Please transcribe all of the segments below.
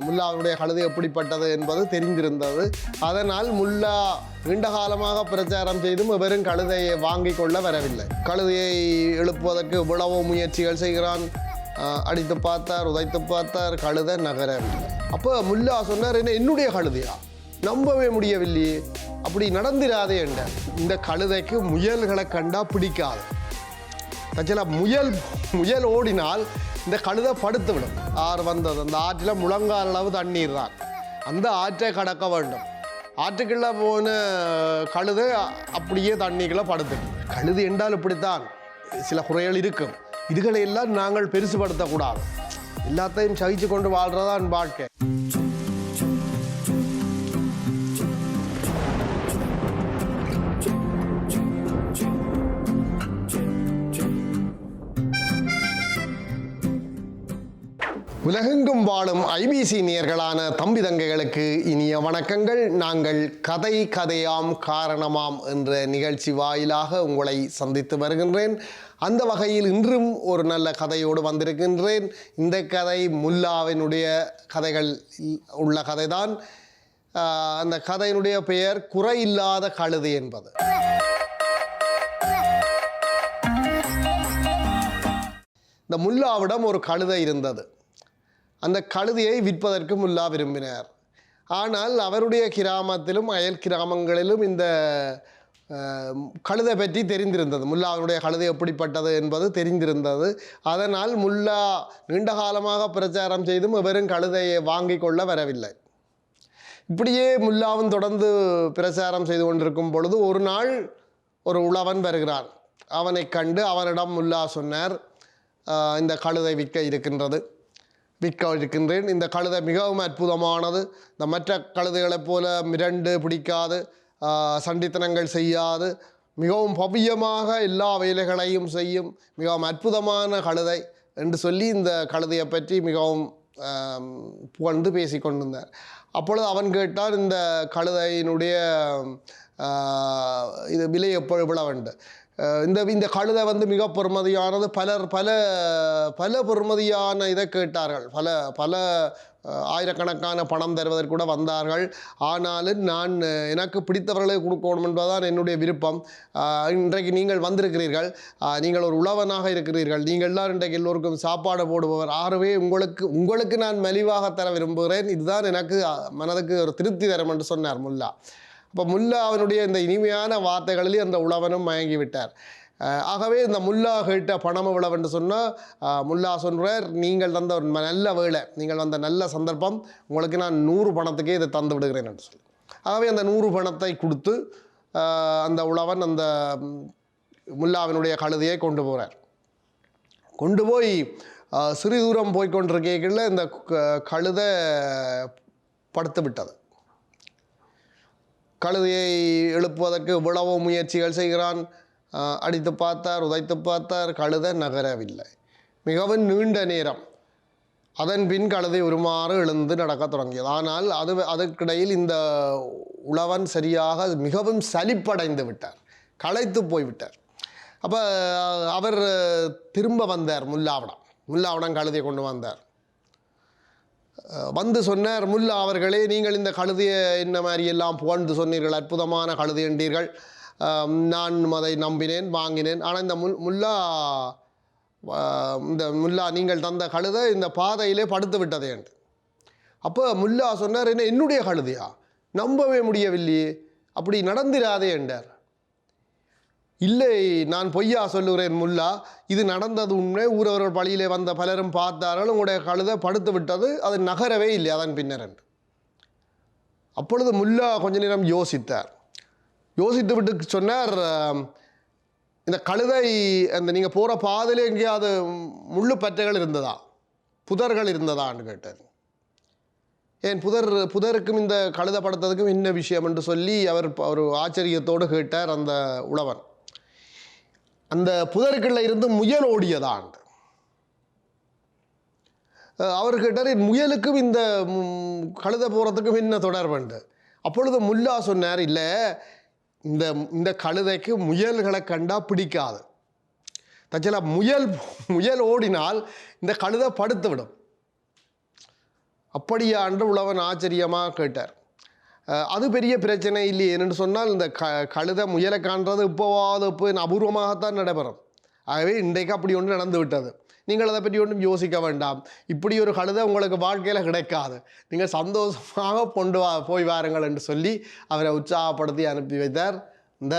முல்லாவுடைய கழுதை எப்படிப்பட்டது என்பது தெரிந்திருந்தது. அதனால் முல்லா நீண்ட காலமாக பிரச்சாரம் செய்தும் வெறும் கழுதையை வாங்கி கொள்ள வரவில்லை. கழுதையை எழுப்புவதற்கு இவ்வளவோ முயற்சிகள் செய்கிறான். அடித்து பார்த்தார், உதைத்து பார்த்தார், கழுதை நகரவில்லை. அப்போ முல்லா சொன்னார், என்னுடைய கழுதையா, நம்பவே முடியவில்லையே, அப்படி நடந்திராதே என்ற. இந்த கழுதைக்கு முயல்களை கண்டா பிடிக்காது. முயல் ஓடினால் இந்த கழுதை படுத்து விடும். ஆறு வந்தது, அந்த ஆற்றில் முழங்கால் அளவு தண்ணீர் தான். அந்த ஆற்றை கடக்க வேண்டும். ஆற்றுக்குள்ளே போன கழுதை அப்படியே தண்ணிக்குள்ளே படுத்து. கழுது என்றால் இப்படித்தான் சில குறைகள் இருக்கும். இதுகளை எல்லாம் நாங்கள் பெருசுபடுத்தக்கூடாது. எல்லாத்தையும் சகிச்சு கொண்டு வாழ்றதான் வாழ்க்கை. உலகெங்கும் வாழும் ஐபிசி நேயர்களான தம்பி தங்கைகளுக்கு இனிய வணக்கங்கள். நாங்கள் கதை கதையாம் காரணமாம் என்ற நிகழ்ச்சி வாயிலாக உங்களை சந்தித்து வருகின்றேன். அந்த வகையில் இன்றும் ஒரு நல்ல கதையோடு வந்திருக்கின்றேன். இந்த கதை முல்லாவினுடைய கதைகள் உள்ள கதைதான். அந்த கதையினுடைய பெயர் குறையில்லாத கழுதை என்பது. இந்த முல்லாவிடம் ஒரு கழுதை இருந்தது. அந்த கழுதையை விற்பதற்கு முல்லா விரும்பினார். ஆனால் அவருடைய கிராமத்திலும் அயல் கிராமங்களிலும் இந்த கழுதை பற்றி தெரிந்திருந்தது. முல்லாவினுடைய கழுதை எப்படிப்பட்டது என்பது தெரிந்திருந்தது. அதனால் முல்லா நீண்ட காலமாக பிரச்சாரம் செய்தும் வெறும் கழுதையை வாங்கி கொள்ள வரவில்லை. இப்படியே முல்லாவும் தொடர்ந்து பிரச்சாரம் செய்து கொண்டிருக்கும் பொழுது ஒரு நாள் ஒரு உழவன் வருகிறான். அவனை கண்டு அவனிடம் முல்லா சொன்னார், இந்த கழுதை விற்க இருக்கின்றேன். இந்த கழுதை மிகவும் அற்புதமானது. இந்த மற்ற கழுதைகளைப் போல மிரண்டு பிடிக்காது, சண்டித்தனங்கள் செய்யாது, மிகவும் பவ்யமாக எல்லா வேலைகளையும் செய்யும் மிகவும் அற்புதமான கழுதை என்று சொல்லி இந்த கழுதையை பற்றி மிகவும் புகழ்ந்து பேசி கொண்டிருந்தார். அப்பொழுது அவன் கேட்டால், இந்த கழுதையினுடைய இது விலை எவ்வளவு உண்டு? இந்த கழுதை மிக பெருமதியானது. பல பெருமதியான இதை கேட்டார்கள். பல ஆயிரக்கணக்கான பணம் தருவதற்கு கூட வந்தார்கள். ஆனாலும் நான் எனக்கு பிடித்தவர்களை கொடுக்கணும் என்பதுதான் என்னுடைய விருப்பம். இன்றைக்கு நீங்கள் வந்திருக்கிறீர்கள், நீங்கள் ஒரு உழவனாக இருக்கிறீர்கள், நீங்கள் எல்லாம் இன்றைக்கு எல்லோருக்கும் சாப்பாடு போடுபவர். ஆகவே உங்களுக்கு நான் மலிவாக தர விரும்புகிறேன். இதுதான் எனக்கு மனதுக்கு ஒரு திருப்தி தரும் என்று சொன்னார் முல்லா. அப்போ முல்லா அவனுடைய இந்த இனிமையான வார்த்தைகளில் அந்த உழவனும் மயங்கி விட்டார். ஆகவே இந்த முல்லா கேட்ட பணம் எவ்வளவு சொன்னால், முல்லா சொல்கிறார், நீங்கள் தந்த ஒரு நல்ல வேலை, நீங்கள் வந்த நல்ல சந்தர்ப்பம், உங்களுக்கு நான் 100 பணத்துக்கே இதை தந்து விடுகிறேன் என்று சொல்லி. ஆகவே அந்த 100 பணத்தை கொடுத்து அந்த உழவன் அந்த முல்லாவினுடைய கழுதையை கொண்டு போகிறார். கொண்டு போய் சிறு தூரம் போய்கொண்டிருக்கையில் இந்த கழுதை படுத்து விட்டது. கழுதையை எழுப்புவதற்கு இவ்வளவோ முயற்சிகள் செய்கிறான். அடித்து பார்த்தார், உதைத்து பார்த்தார், கழுதை நகரவில்லை. மிகவும் நீண்ட நேரம் அதன் பின் கழுதை உருமாறு எழுந்து நடக்க தொடங்கியது. ஆனால் அதற்கிடையில் இந்த உழவன் சரியாக மிகவும் சலிப்படைந்து விட்டார், களைத்து போய்விட்டார். அப்போ அவர் திரும்ப வந்தார் முல்லாவிடம் கழுதையை கொண்டு வந்தார். வந்து சொன்னார், முல்லா அவர்களே, நீங்கள் இந்த கழுதையை என்ன மாதிரி எல்லாம் புகழ்ந்து சொன்னீர்கள், அற்புதமான கழுதை என்றீர்கள். நான் அதை நம்பினேன், வாங்கினேன். ஆனால் இந்த முல்லா நீங்கள் தந்த கழுதை இந்த பாதையிலே படுத்து விட்டதே என்று. அப்போ முல்லா சொன்னார், என்னுடைய கழுதையா, நம்பவே முடியவில்லையே, அப்படி நடந்திராதே என்றார். இல்லை, நான் பொய்யா சொல்லுகிறேன் முல்லா, இது நடந்தது உண்மை. ஊரவர்கள் பழியிலே வந்த பலரும் பார்த்தார்கள், உங்களுடைய கழுதை படுத்து விட்டது, அது நகரவே இல்லை அதன் பின்னர் என்று. அப்பொழுது முல்லா கொஞ்ச நேரம் யோசித்து விட்டு சொன்னார், இந்த கழுதை அந்த நீங்கள் போகிற பாதையில் எங்கேயாவது முள்ளு பற்றைகள் இருந்ததா, புதர்கள் இருந்ததான்னு கேட்டார். ஏன் புதருக்கும் இந்த கழுதை படுத்ததுக்கும் என்ன விஷயம் என்று சொல்லி அவர் ஒரு ஆச்சரியத்தோடு கேட்டார் அந்த உழவன். அந்த புதருக்குள்ள இருந்து முயல் ஓடியதான். அவர் கேட்டார், முயலுக்கும் இந்த கழுதை போகிறதுக்கும் என்ன தொடர்புண்டு? அப்பொழுது முல்லா சொன்னார், இல்லை, இந்த கழுதைக்கு முயல்களை கண்டா பிடிக்காது. முயல் ஓடினால் இந்த கழுதை படுத்து விடும். அப்படியா என்று உழவன் ஆச்சரியமாக கேட்டார். அது பெரிய பிரச்சனை இல்லையே என்று சொன்னால் இந்த கழுதை முயலை காண்றது இப்போ அபூர்வமாகத்தான் நடைபெறும். ஆகவே இன்றைக்கு அப்படி ஒன்று நடந்து விட்டது. நீங்கள் அதை பற்றி ஒன்றும் யோசிக்க வேண்டாம். இப்படி ஒரு கழுதை உங்களுக்கு வாழ்க்கையில் கிடைக்காது. நீங்கள் சந்தோஷமாக போய் வாருங்கள் என்று சொல்லி அவரை உற்சாகப்படுத்தி அனுப்பி வைத்தார் இந்த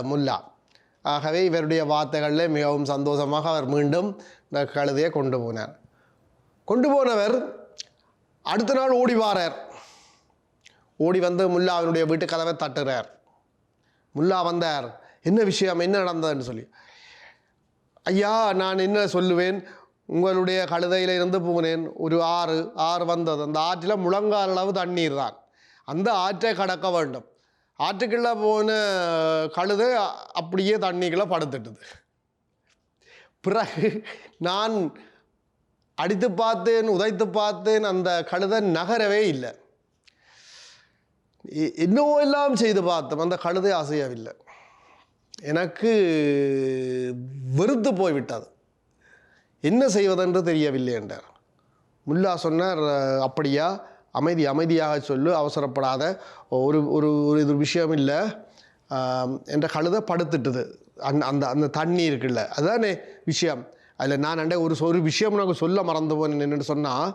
முல்லா. ஆகவே இவருடைய வார்த்தைகளில் மிகவும் சந்தோஷமாக அவர் மீண்டும் இந்த கழுதையை கொண்டு போனார். கொண்டு போனவர் அடுத்த நாள் ஓடி வாரார். ஓடி வந்து முல்லாவினுடைய வீட்டு கதவை தட்டுறார். முல்லா வந்தார். என்ன விஷயம், என்ன நடந்ததுன்னு சொல்லி. ஐயா, நான் என்ன சொல்லுவேன், உங்களுடைய கழுதையில் இருந்து போனேன். ஒரு ஆறு வந்தது. அந்த ஆற்றில் முழங்கால் அளவு தண்ணீர் தான். அந்த ஆற்றை கடக்க வேண்டும். ஆற்றுக்குள்ளே போன கழுதை அப்படியே தண்ணிக்குள்ளே படுத்துட்டுது. பிறகு நான் அடித்து பார்த்தேன், உதைத்து பார்த்தேன், அந்த கழுதை நகரவே இல்லை. இன்னும் எல்லாம் செய்து பார்த்தோம், அந்த கழுதை அசையவில்லை. எனக்கு வெறுத்து போய்விட்டது. என்ன செய்வதென்று தெரியவில்லை என்றார். முல்லா சொன்னார், அப்படியா, அமைதியாக சொல்லு, அவசரப்படாத, ஒரு ஒரு இது விஷயம் இல்லை. என்ற கழுதை படுத்துட்டுது. அந்த அந்த தண்ணி இருக்குல்ல, அதுதானே விஷயம். அதில் நான் ஒரு விஷயம் எனக்கு சொல்ல மறந்து போனேன். என்னென்னு சொன்னால்,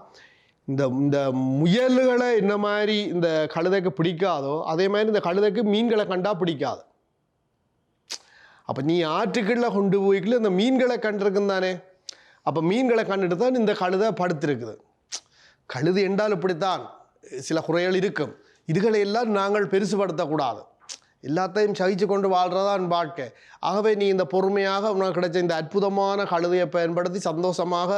இந்த முயல்களை என்ன மாதிரி இந்த கழுதைக்கு பிடிக்காதோ அதே மாதிரி இந்த கழுதைக்கு மீன்களை கண்டா பிடிக்காது. அப்போ நீ ஆற்றுக்குள்ள கொண்டு போய்க்குள்ள இந்த மீன்களை கண்டிருக்கும் தானே. அப்போ மீன்களை கண்டுட்டு தான் இந்த கழுதை படுத்திருக்குது. கழுது என்றால் இப்படித்தான் சில குறைகள் இருக்கும். இதுகளை எல்லாம் நாங்கள் பெருசுபடுத்தக்கூடாது. எல்லாத்தையும் சகிச்சு கொண்டு வாழ்கிறதான் வாழ்க்கை. ஆகவே நீ இந்த பொறுமையாக உனக்கு கிடைச்ச இந்த அற்புதமான கழுதையை பயன்படுத்தி சந்தோஷமாக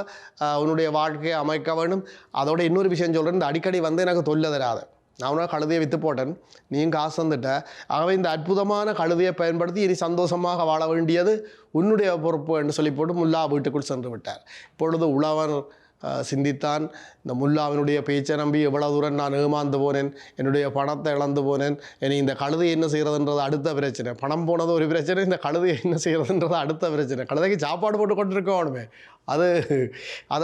உன்னுடைய வாழ்க்கையை அமைக்க வேண்டும். அதோட இன்னொரு விஷயம் சொல்கிறேன், இந்த அடிக்கடி வந்து எனக்கு தொல்லை தராது. நான் உனக்கு கழுதையை விற்று போட்டேன், நீயும் காசு வந்துட்ட. ஆகவே இந்த அற்புதமான கழுதையை பயன்படுத்தி இனி சந்தோஷமாக வாழ வேண்டியது உன்னுடைய பொறுப்பு என்று சொல்லி போட்டு முல்லா வீட்டுக்குள் சென்று விட்டார். இப்பொழுது உழவன் சிந்தித்தான், இந்த முல்லாவினுடைய பேச்சை நம்பி எவ்வளோ தூரம் நான் ஏமாந்து போனேன், என்னுடைய பணத்தை இழந்து போனேன். இனி இந்த கழுதை என்ன செய்கிறதுன்றது அடுத்த பிரச்சனை. பணம் போனது ஒரு பிரச்சனை, இந்த கழுதை என்ன செய்கிறதுன்றது அடுத்த பிரச்சனை. கழுதைக்கு சாப்பாடு போட்டு கொண்டிருக்கணுமே, அது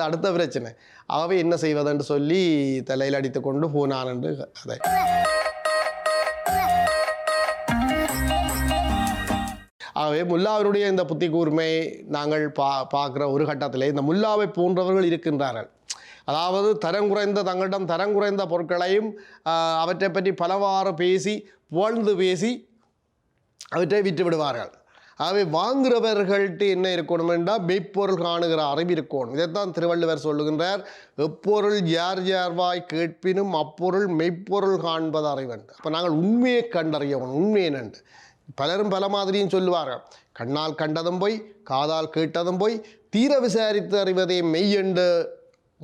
அடுத்த பிரச்சனை. ஆகவே என்ன செய்வதென்று சொல்லி தலையில் அடித்து கொண்டு போனான் என்று கதை. ஆகவே முல்லாவினுடைய இந்த புத்தி கூர்மை நாங்கள் பார்க்குற ஒரு கட்டத்திலே இந்த முல்லாவை போன்றவர்கள் இருக்கின்றார்கள். அதாவது தங்களிடம் தரம் குறைந்த பொருட்களையும் அவற்றை பற்றி பலவாறு பேசி புகழ்ந்து பேசி அவற்றை விட்டு விடுவார்கள். ஆகவே வாங்குகிறவர்கள்ட்ட என்ன இருக்கணும் என்றால் மெய்ப்பொருள் காணுகிற அறிவு இருக்கணும். இதைத்தான் திருவள்ளுவர் சொல்லுகின்றார், எப்பொருள் யார் யார்வாய் கேட்பினும் அப்பொருள் மெய்ப்பொருள் காண்பது அறிவென்று. அப்போ நாங்கள் உண்மையை கண்டறியணும். உண்மையை நண்டு பலரும் பல மாதிரியும் சொல்லுவார்கள். கண்ணால் கண்டதும் போய், காதால் கேட்டதும் போய், தீர விசாரித்து அறிவதே மெய் என்று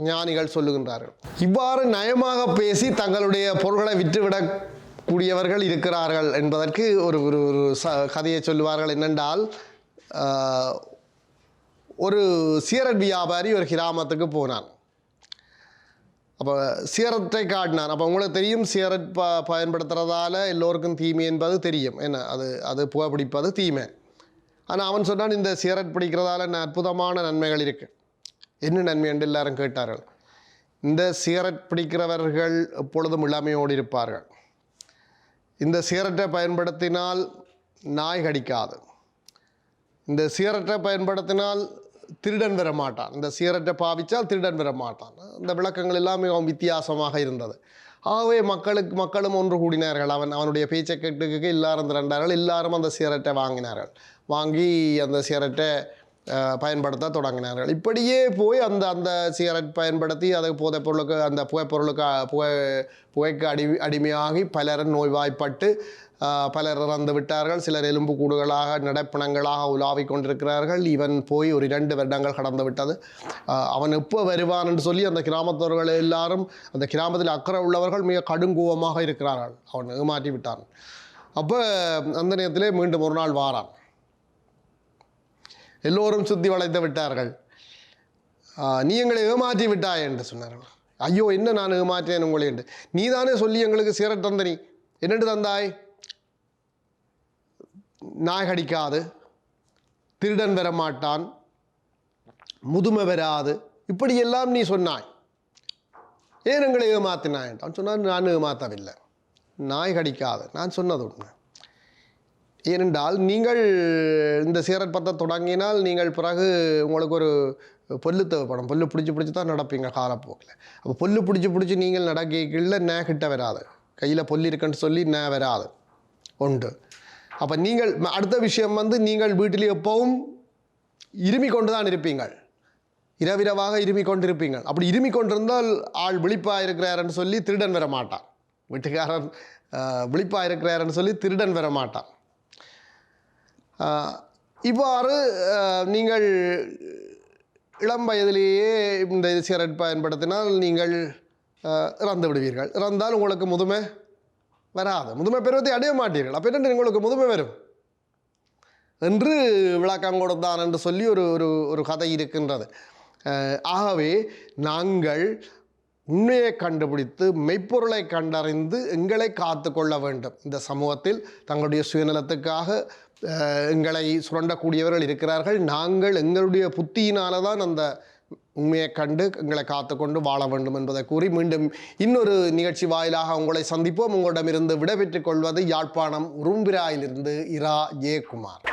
ஞானிகள் சொல்லுகின்றார்கள். இவ்வாறு நயமாக பேசி தங்களுடைய பொருள்களை விற்றுவிடக்கூடியவர்கள் இருக்கிறார்கள் என்பதற்கு ஒரு ஒரு கதையை சொல்லுவார்கள். என்னென்றால், ஒரு சிகரெட் வியாபாரி ஒரு கிராமத்துக்கு போனான். அப்போ சிகரெட்டை காட்டினான். அப்போ உங்களுக்கு தெரியும், சிகரெட் பயன்படுத்துகிறதால எல்லோருக்கும் தீமை என்பது தெரியும். என்ன அது புகைப்பிடிப்பது தீமை. ஆனால் அவன் சொன்னான், இந்த சிகரெட் பிடிக்கிறதால அற்புதமான நன்மைகள் இருக்குது. என்ன நன்மை என்று எல்லாரும் கேட்டார்கள். இந்த சிகரெட் பிடிக்கிறவர்கள் எப்பொழுதும் இளமையோடு இருப்பார்கள். இந்த சிகரெட்டை பயன்படுத்தினால் நாய் கடிக்காது. இந்த சிகரெட்டை பயன்படுத்தினால் திருடன் வர மாட்டான். இந்த சிகரெட்டை பாவித்தால் திருடன் வர மாட்டான். இந்த விளக்கங்கள் எல்லாம் மிகவும் வித்தியாசமாக இருந்தது. ஆகவே மக்களும் ஒன்று கூடினார்கள். அவனுடைய பேச்சை கேட்டு எல்லாரும் திரண்டார்கள். எல்லாரும் அந்த சிகரெட்டை வாங்கினார்கள். வாங்கி அந்த சிகரெட்டை பயன்படுத்த தொடங்கினார்கள். இப்படியே போய் அந்த சிகரெட் பயன்படுத்தி அதை அந்த புகைக்கு அடிமையாகி பலரும் நோய்வாய்ப்பட்டு பலர் இறந்து விட்டார்கள். சிலர் எலும்பு கூடுகளாக நடப்பிணங்களாக உலாவிக் கொண்டிருக்கிறார்கள். இவன் போய் ஒரு 2 வருடங்கள் கடந்து விட்டது. அவன் எப்போ வருவான் என்று சொல்லி அந்த கிராமத்தவர்கள் எல்லாரும், அந்த கிராமத்தில் அக்கறை உள்ளவர்கள் மிக கடுங்கோவமாக இருக்கிறார்கள். அவன் ஏமாற்றி விட்டான். அப்போ அந்த நேரத்திலே மீண்டும் ஒரு நாள் வாரான். எல்லோரும் சுற்றி வளைத்து விட்டார்கள். நீ எங்களை ஏமாற்றி விட்டாய் என்று சொன்னார்கள். ஐயோ, என்ன நான் ஏமாற்றேன் உங்களை என்று? நீ தானே சொல்லி எங்களுக்கு சிகரெட் தந்த, நீ என்னென்று தந்தாய்? நாய் கடிக்காது, திருடன் வரமாட்டான், முதுமை வராது, இப்படியெல்லாம் நீ சொன்னாய். ஏன் எங்களை ஏமாத்தினாய் அவன் சொன்னான், நான் ஏமாத்தவில்லை, நாய் கடிக்காது, நான் சொன்னது உண்மை. ஏனென்றால் நீங்கள் இந்த சிகரெட் பற்ற தொடங்கினால் நீங்கள் பிறகு உங்களுக்கு ஒரு பொல்லு தேவைப்படும். பொல்லு பிடிச்சி தான் நடப்பீங்க காலப்போக்கில். அப்போ பொல்லு பிடிச்சி நீங்கள் நடக்கல நே கிட்ட வராது, கையில் பொல்லு இருக்குன்னு சொல்லி நே வராது உண்டு. அப்போ நீங்கள் அடுத்த விஷயம் நீங்கள் வீட்டில் எப்பவும் இருமி கொண்டு தான் இருப்பீங்கள், இரவிரவாக இருமி கொண்டிருப்பீங்கள். அப்படி இருமி கொண்டிருந்தால் ஆள் விழிப்பாக இருக்கிறாருன்னு சொல்லி திருடன் வர மாட்டான். வீட்டுக்காரன் விழிப்பாக இருக்கிறாருன்னு சொல்லி திருடன் வர மாட்டான். இவ்வாறு நீங்கள் இளம் வயதிலேயே இந்த சிகரெட் பயன்படுத்தினால் நீங்கள் இறந்து விடுவீர்கள். இறந்தால் உங்களுக்கு முதுமை வராது, முதுமை பருவத்தை அடைய மாட்டீர்கள். அப்போ என்ன உங்களுக்கு முதுமை வரும் என்று விளக்கம் கொடுத்தான் என்று சொல்லி ஒரு கதை இருக்கின்றது. ஆகவே நாங்கள் உண்மையை கண்டுபிடித்து மெய்ப்பொருளை கண்டறிந்து எங்களை காத்து கொள்ள வேண்டும். இந்த சமூகத்தில் தங்களுடைய சுயநலத்துக்காக எங்களை சுரண்டக்கூடியவர்கள் இருக்கிறார்கள். நாங்கள் எங்களுடைய புத்தியினால தான் அந்த உண்மையை கண்டு எங்களை காத்து கொண்டு வாழ வேண்டும் என்பதை கூறி மீண்டும் இன்னொரு நிகழ்ச்சி வாயிலாக உங்களை சந்திப்போம். உங்களிடமிருந்து விடைபெற்றுக் கொள்வது யாழ்ப்பாணம் உரும்பிராயிலிருந்து இரா ஜெயக்குமார்.